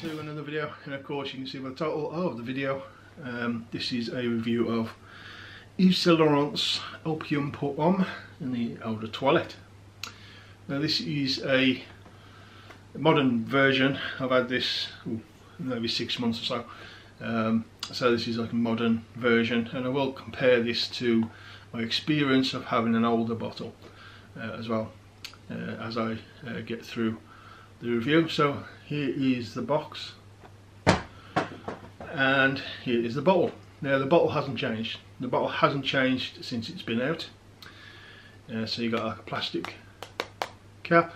to another video, and of course you can see by the title of the video, this is a review of YSL Opium pour homme in the eau de toilette. Now this is a modern version. I've had this maybe 6 months or so, so this is like a modern version, and I will compare this to my experience of having an older bottle as well as I get through the review. So here is the box and here is the bottle. Now the bottle hasn't changed. The bottle hasn't changed since it's been out. So you got like a plastic cap,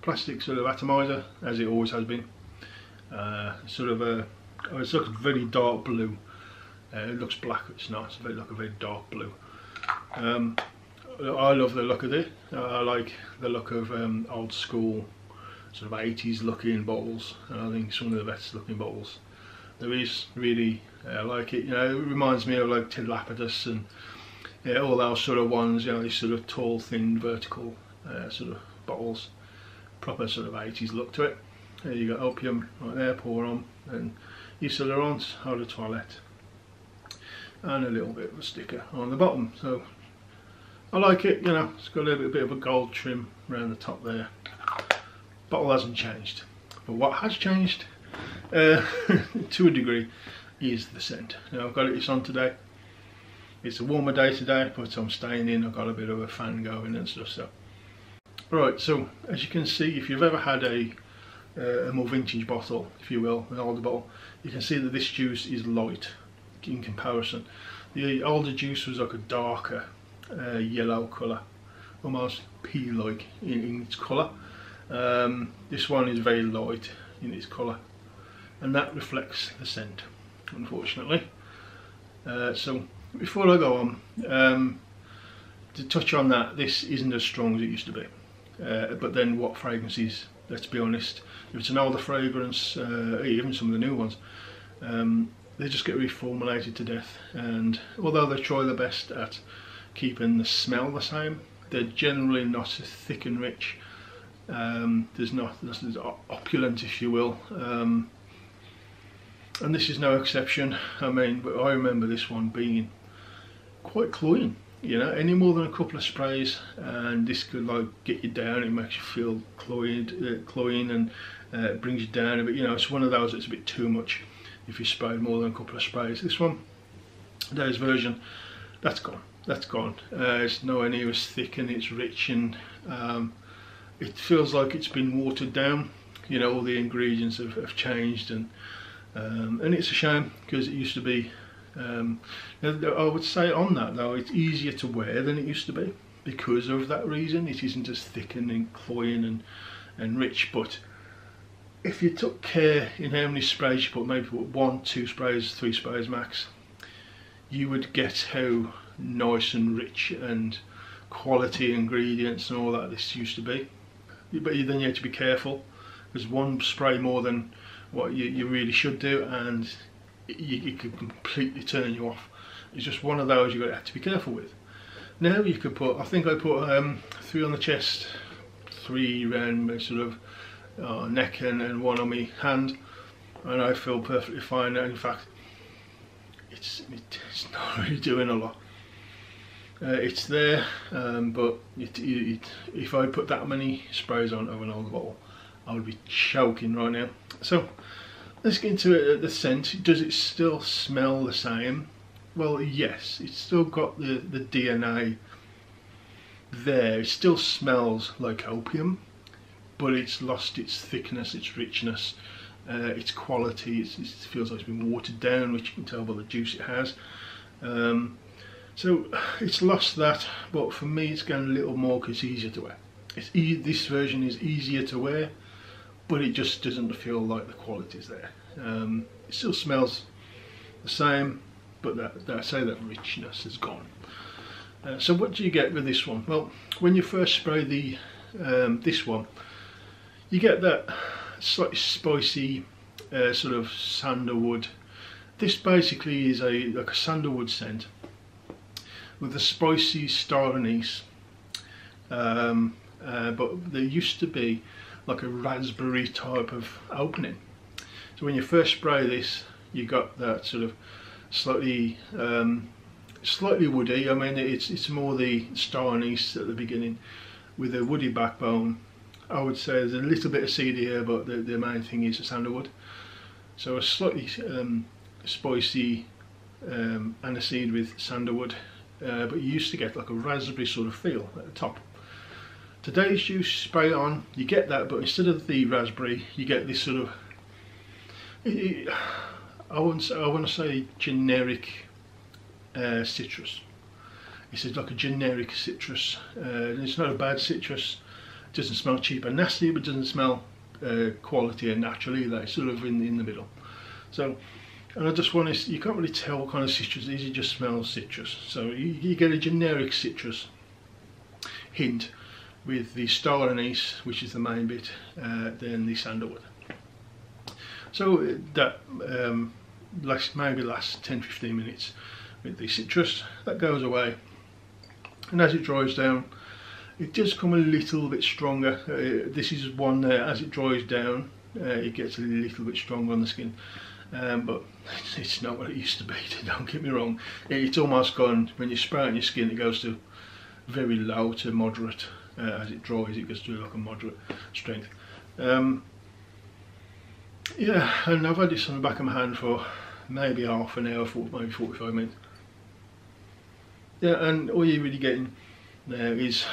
plastic sort of atomizer, as it always has been. Sort of a, it's like a very dark blue. It looks black, it's not. It's like a very dark blue. I love the look of it. I like the look of old school sort of 80s looking bottles, and I think it's one of the best looking bottles there is. Really like it. You know, it reminds me of like Tilapidus and all those sort of ones. You know, these sort of tall, thin, vertical sort of bottles. Proper sort of 80s look to it. There you got Opium right there, pour homme, and YSL eau de toilette, and a little bit of a sticker on the bottom. So I like it. You know, it's got a little bit of a gold trim around the top there. Bottle hasn't changed, but what has changed to a degree is the scent. Now I've got it on today. It's a warmer day today, but I'm staying in. I've got a bit of a fan going and stuff. So right, so as you can see, if you've ever had a more vintage bottle, if you will, an older bottle, you can see that this juice is light in comparison. The older juice was like a darker yellow colour, almost pea-like in its colour. This one is very light in its colour, and that reflects the scent, unfortunately. So before I go on, to touch on that, this isn't as strong as it used to be. But then what fragrances, let's be honest, if it's an older fragrance, even some of the new ones, they just get reformulated to death, and although they try their best at keeping the smell the same, they're generally not as thick and rich. There's opulent, if you will, and this is no exception. I mean, but I remember this one being quite cloying. You know, any more than a couple of sprays, and this could like get you down. It makes you feel cloying, and it brings you down a bit. You know, it's one of those that's a bit too much if you sprayed more than a couple of sprays. This one, today's version, that's gone. That's gone. It's nowhere near as thick, and it's rich, and it feels like it's been watered down. You know, all the ingredients have changed, and it's a shame, because it used to be. I would say on that though, it's easier to wear than it used to be because of that reason. It isn't as thick and cloying and rich. But if you took care in how many sprays you put, maybe put 1, 2 sprays, 3 sprays max, you would get how nice and rich and quality ingredients and all that this used to be. But then you have to be careful, because one spray more than what you really should do, and it could completely turn you off. It's just one of those you've got to have to be careful with. Now you could put, I think I put 3 on the chest, 3 around my sort of neck, and 1 on my hand, and I feel perfectly fine. In fact, it's not really doing a lot. It's there, but if I put that many sprays on of an old bottle, I would be choking right now. So let's get into it. The scent. Does it still smell the same? Well, yes, it's still got the DNA there. It still smells like opium, but it's lost its thickness, its richness, its quality. It feels like it's been watered down, which you can tell by the juice it has. So it's lost that, but for me it's gone a little more because it's easier to wear. This version is easier to wear, but it just doesn't feel like the quality's there. It still smells the same, but I say that richness is gone. So what do you get with this one? Well, when you first spray this one, you get that slightly spicy sort of sandalwood. This basically is like a sandalwood scent with a spicy star anise, but there used to be like a raspberry type of opening. So when you first spray this, you got that sort of slightly woody. I mean, it's more the star anise at the beginning with a woody backbone. I would say there's a little bit of cedar here, but the main thing is the sandalwood. So a slightly spicy aniseed with sandalwood, but you used to get like a raspberry sort of feel at the top. Today's juice, spray it on, you get that, but instead of the raspberry, you get this sort of, I want to say generic citrus. It's like a generic citrus. It's not a bad citrus. It doesn't smell cheap and nasty, but doesn't smell quality and natural either. It's sort of in the middle. So, and I just want to, you can't really tell what kind of citrus it is, you just smell citrus. So you get a generic citrus hint with the star anise, which is the main bit, then the sandalwood. So that maybe lasts 10-15 minutes with the citrus. That goes away, and as it dries down, it does come a little bit stronger. This is one there, as it dries down, it gets a little bit stronger on the skin, but it's not what it used to be, don't get me wrong. It's almost gone, when you spray it on your skin, it goes to very low to moderate. As it dries, it goes to like a moderate strength. Yeah, and I've had this on the back of my hand for maybe half an hour, maybe 45 minutes. Yeah, and all you're really getting there is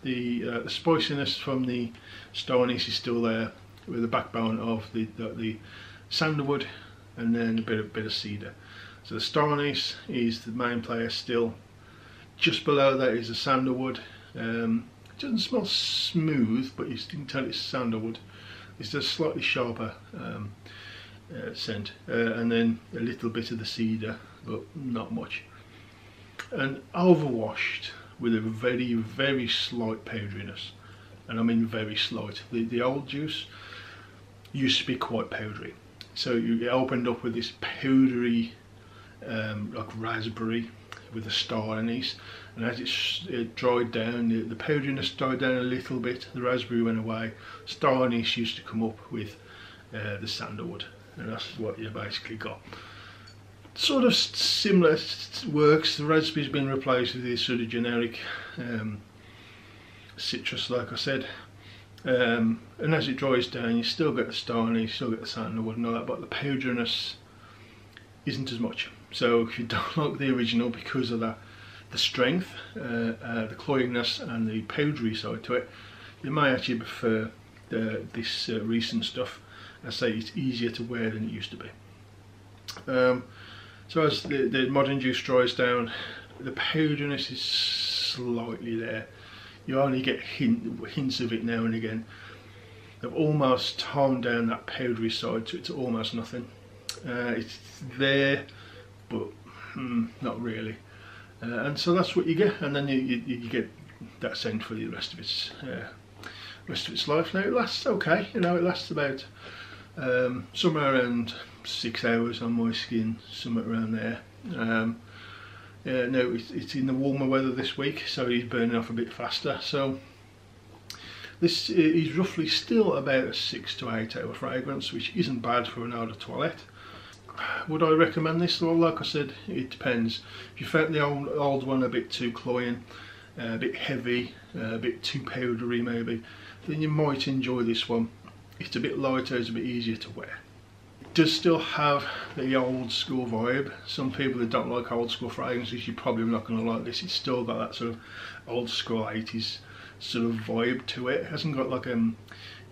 the spiciness from the star anise is still there, with the backbone of the sandalwood, and then a bit of cedar. So the star anise is the main player still. Just below that is the sandalwood. It doesn't smell smooth, but you can tell it's sandalwood. It's a slightly sharper scent, and then a little bit of the cedar, but not much. And overwashed with a very, very slight powderiness, and I mean very slight. The old juice used to be quite powdery, so you opened up with this powdery, like raspberry with the star anise, and as it dried down, the powderiness died down a little bit, the raspberry went away, star anise used to come up with the sandalwood, and that's what you basically got. Sort of similar works. The raspberry's been replaced with this sort of generic citrus, like I said, and as it dries down, you still get the star anise, you still get the sandalwood and all that, but the powderiness isn't as much. So if you don't like the original because of the strength, the cloyingness and the powdery side to it, you may actually prefer this recent stuff. I say it's easier to wear than it used to be. So as the modern juice dries down, the powderiness is slightly there. You only get hints of it now and again. They've almost toned down that powdery side to almost nothing. It's there, but not really. And so that's what you get, and then you get that scent for the rest of its life. Now it lasts okay, you know, it lasts about somewhere around 6 hours on my skin, somewhere around there. Yeah, no, it's in the warmer weather this week, so he's burning off a bit faster. So this is roughly still about a 6 to 8 hour fragrance, which isn't bad for an eau de toilette. Would I recommend this? Well, like I said, it depends. If you found the old one a bit too cloying, a bit heavy, a bit too powdery maybe, then you might enjoy this one. It's a bit lighter, it's a bit easier to wear. It does still have the old school vibe. Some people that don't like old school fragrances, you're probably not going to like this. It's still got that sort of old school 80s sort of vibe to it. It hasn't got like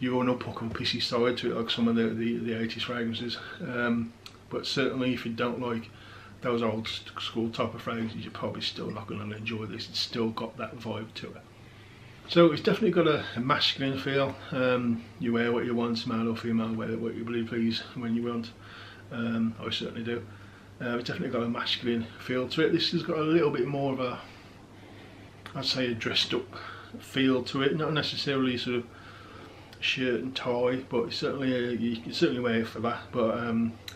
your own up and pissy side to it like some of the 80s fragrances. But certainly if you don't like those old school type of fragrances, you're probably still not going to enjoy this. It's still got that vibe to it. So it's definitely got a masculine feel. You wear what you want, male or female, wear what you believe please when you want. I certainly do. It's definitely got a masculine feel to it. This has got a little bit more of a, I'd say, a dressed up feel to it. Not necessarily sort of shirt and tie, but it's certainly you can certainly wear it for that. But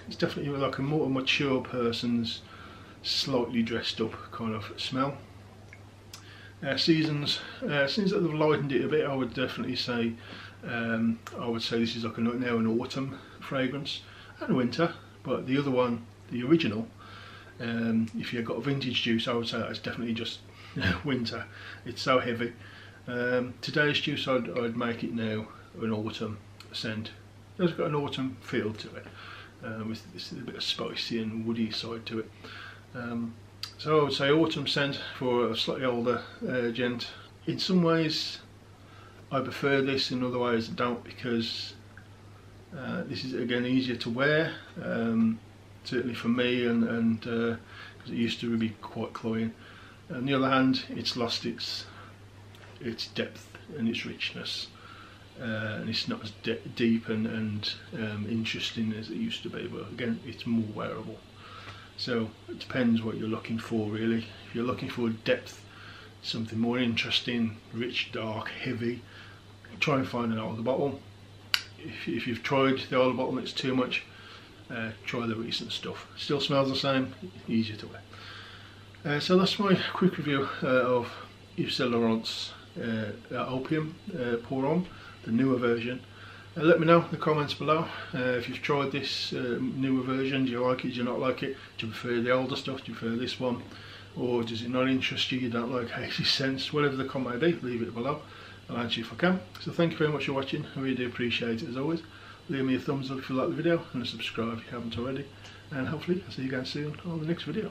it's definitely like a more mature person's slightly dressed up kind of smell. Seasons, since they've lightened it a bit, I would definitely say I would say this is like now an autumn fragrance and winter, but the other one, the original, if you've got vintage juice, I would say that's definitely just winter. It's so heavy. Today's juice, I'd make it now an autumn scent. It's got an autumn feel to it, with this a bit of spicy and woody side to it. So I would say autumn scent for a slightly older gent. In some ways I prefer this, in other ways I don't, because this is again easier to wear, certainly for me, and because it used to be quite cloying. On the other hand, it's lost its depth and its richness, and it's not as deep and interesting as it used to be, but again it's more wearable. So it depends what you're looking for really. If you're looking for depth, something more interesting, rich, dark, heavy, try and find an older bottle. If you've tried the older bottle and it's too much, try the recent stuff. Still smells the same, easier to wear. So that's my quick review of YSL Opium Pour Homme, the newer version. Let me know in the comments below if you've tried this newer version. Do you like it? Do you not like it? Do you prefer the older stuff? Do you prefer this one? Or does it not interest you? You don't like hazy scents? Whatever the comment may be, leave it below. I'll answer if I can. So thank you very much for watching. I really do appreciate it as always. Leave me a thumbs up if you like the video and subscribe if you haven't already. And hopefully I'll see you again soon on the next video.